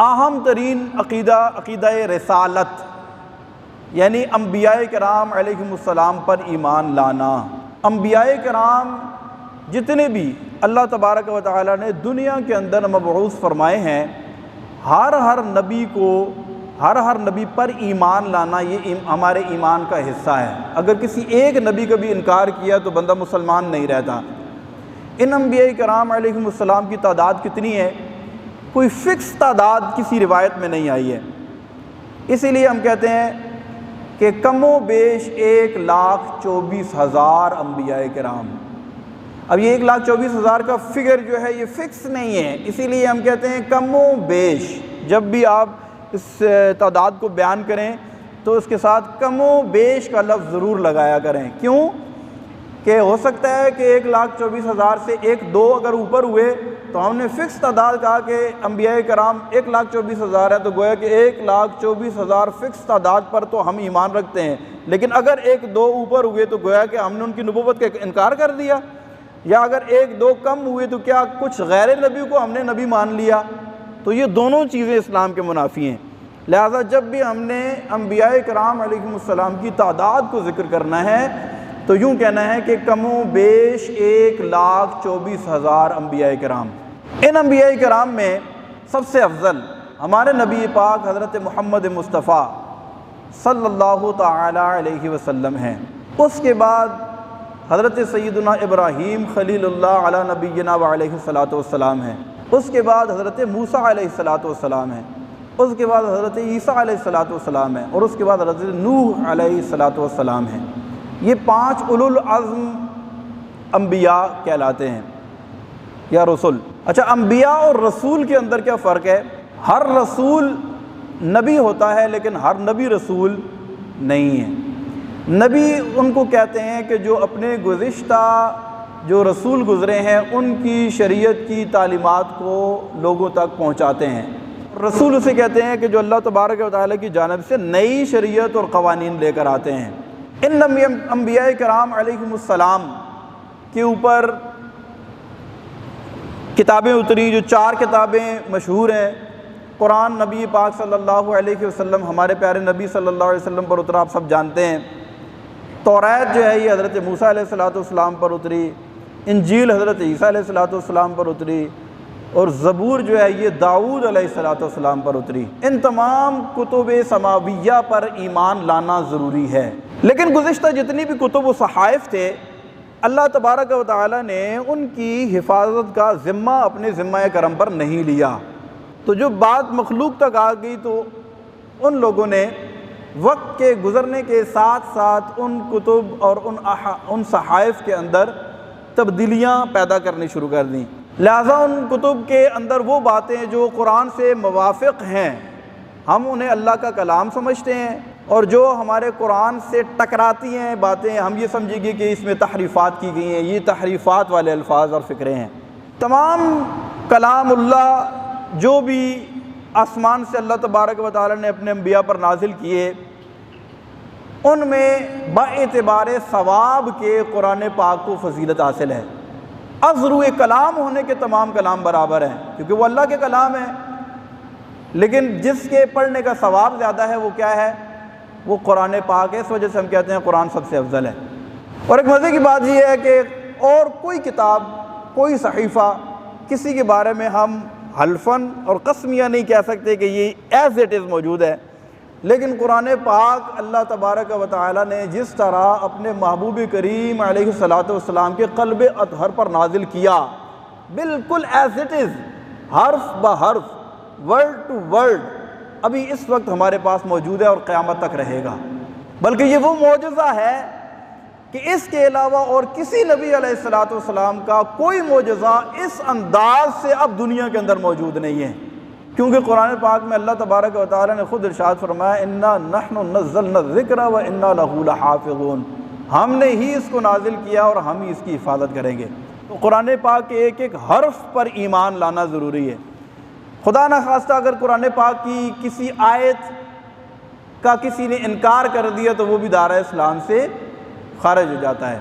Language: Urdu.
اہم ترین عقیدہ رسالت، یعنی انبیاء کرام علیہم السلام پر ایمان لانا۔ انبیاء کرام جتنے بھی اللہ تبارک و تعالیٰ نے دنیا کے اندر مبعوث فرمائے ہیں، ہر نبی پر ایمان لانا یہ ہمارے ایمان کا حصہ ہے۔ اگر کسی ایک نبی کا بھی انکار کیا تو بندہ مسلمان نہیں رہتا۔ ان انبیاء کرام علیہم السلام کی تعداد کتنی ہے؟ کوئی فکس تعداد کسی روایت میں نہیں آئی ہے، اسی لیے ہم کہتے ہیں کہ کم و بیش 1,24,000 انبیاء کرام۔ اب یہ 1,24,000 کا فگر جو ہے یہ فکس نہیں ہے، اسی لیے ہم کہتے ہیں کم و بیش۔ جب بھی آپ اس تعداد کو بیان کریں تو اس کے ساتھ کم و بیش کا لفظ ضرور لگایا کریں۔ کیوں کہ ہو سکتا ہے کہ 1,24,000 سے 1-2 اگر اوپر ہوئے تو ہم نے فکس تعداد کہا کہ انبیاء کرام 1,24,000 ہے، تو گویا کہ 1,24,000 فکس تعداد پر تو ہم ایمان رکھتے ہیں، لیکن اگر 1-2 اوپر ہوئے تو گویا کہ ہم نے ان کی نبوت کا انکار کر دیا، یا اگر 1-2 کم ہوئے تو کیا کچھ غیر نبی کو ہم نے نبی مان لیا؟ تو یہ دونوں چیزیں اسلام کے منافی ہیں۔ لہذا جب بھی ہم نے انبیاء کرام علیہم السلام کی تعداد کو ذکر کرنا ہے تو یوں کہنا ہے کہ کم و بیش 1,24,000 انبیاء کرام۔ ان انبیاء کرام میں سب سے افضل ہمارے نبی پاک حضرت محمد مصطفیٰ صلی اللہ تعالی علیہ وسلم ہیں۔ اس کے بعد حضرت سیدنا ابراہیم خلیل اللہ علی نبینا وعلیہ الصلاۃ والسلام ہیں۔ اس کے بعد حضرت موسیٰ علیہ الصلاۃ والسلام ہیں۔ اس کے بعد حضرت عیسیٰ علیہ الصلاۃ والسلام ہیں، اور اس کے بعد حضرت نوح علیہ الصلاۃ والسلام ہیں۔ یہ 5 اولو العزم انبیاء کہلاتے ہیں یا رسول۔ اچھا، انبیاء اور رسول کے اندر کیا فرق ہے؟ ہر رسول نبی ہوتا ہے لیکن ہر نبی رسول نہیں ہے۔ نبی ان کو کہتے ہیں کہ جو اپنے گزشتہ جو رسول گزرے ہیں ان کی شریعت کی تعلیمات کو لوگوں تک پہنچاتے ہیں۔ رسول اسے کہتے ہیں کہ جو اللہ تبارک و تعالیٰ کی جانب سے نئی شریعت اور قوانین لے کر آتے ہیں۔ ان انبیاء کرام علیہم السلام کے اوپر کتابیں اتری، جو 4 کتابیں مشہور ہیں۔ قرآن نبی پاک صلی اللہ علیہ وسلم، ہمارے پیارے نبی صلی اللہ علیہ وسلم پر اترا، آپ سب جانتے ہیں۔ توریت جو ہے یہ حضرت موسیٰ علیہ الصلاۃ والسلام پر اتری، انجیل حضرت عیسیٰ علیہ الصلاۃ والسلام پر اتری، اور زبور جو ہے یہ داؤد علیہ الصلاۃ والسلام پر اتری۔ ان تمام کتب سماویہ پر ایمان لانا ضروری ہے۔ لیکن گزشتہ جتنی بھی کتب و صحائف تھے، اللہ تبارک و تعالیٰ نے ان کی حفاظت کا ذمہ اپنے ذمہ کرم پر نہیں لیا، تو جو بات مخلوق تک آ گئی تو ان لوگوں نے وقت کے گزرنے کے ساتھ ساتھ ان کتب اور ان صحائف کے اندر تبدیلیاں پیدا کرنی شروع کر دیں۔ لہٰذا ان کتب کے اندر وہ باتیں جو قرآن سے موافق ہیں ہم انہیں اللہ کا کلام سمجھتے ہیں، اور جو ہمارے قرآن سے ٹکراتی ہیں باتیں ہم یہ سمجھیں گے کہ اس میں تحریفات کی گئی ہیں، یہ تحریفات والے الفاظ اور فکرے ہیں۔ تمام کلام اللہ جو بھی آسمان سے اللہ تبارک و تعالیٰ نے اپنے انبیاء پر نازل کیے، ان میں باعتبار ثواب کے قرآن پاک کو فضیلت حاصل ہے۔ ازرو کلام ہونے کے تمام کلام برابر ہیں کیونکہ وہ اللہ کے کلام ہیں، لیکن جس کے پڑھنے کا ثواب زیادہ ہے وہ کیا ہے؟ وہ قرآن پاک ہے۔ اس وجہ سے ہم کہتے ہیں قرآن سب سے افضل ہے۔ اور ایک مزے کی بات یہ ہے کہ اور کوئی کتاب، کوئی صحیفہ، کسی کے بارے میں ہم حلفاً اور قسمیہ نہیں کہہ سکتے کہ یہ ایز اٹ از موجود ہے، لیکن قرآن پاک اللہ تبارک و تعالیٰ نے جس طرح اپنے محبوب کریم علیہ الصلاۃ والسلام کے قلب اطہر پر نازل کیا، بالکل ایز اٹ از، حرف بحرف، ورڈ ٹو ورڈ، ابھی اس وقت ہمارے پاس موجود ہے اور قیامت تک رہے گا۔ بلکہ یہ وہ معجزہ ہے کہ اس کے علاوہ اور کسی نبی علیہ الصلاۃ والسلام کا کوئی معجزہ اس انداز سے اب دنیا کے اندر موجود نہیں ہے، کیونکہ قرآن پاک میں اللہ تبارک و تعالیٰ نے خود ارشاد فرمایا انا نحن نزلنا الذکر و انا لہ لحافظون، ہم نے ہی اس کو نازل کیا اور ہم ہی اس کی حفاظت کریں گے۔ تو قرآن پاک کے ایک ایک حرف پر ایمان لانا ضروری ہے۔ خدا نخواستہ اگر قرآن پاک کی کسی آیت کا کسی نے انکار کر دیا تو وہ بھی دائرہ اسلام سے خارج ہو جاتا ہے۔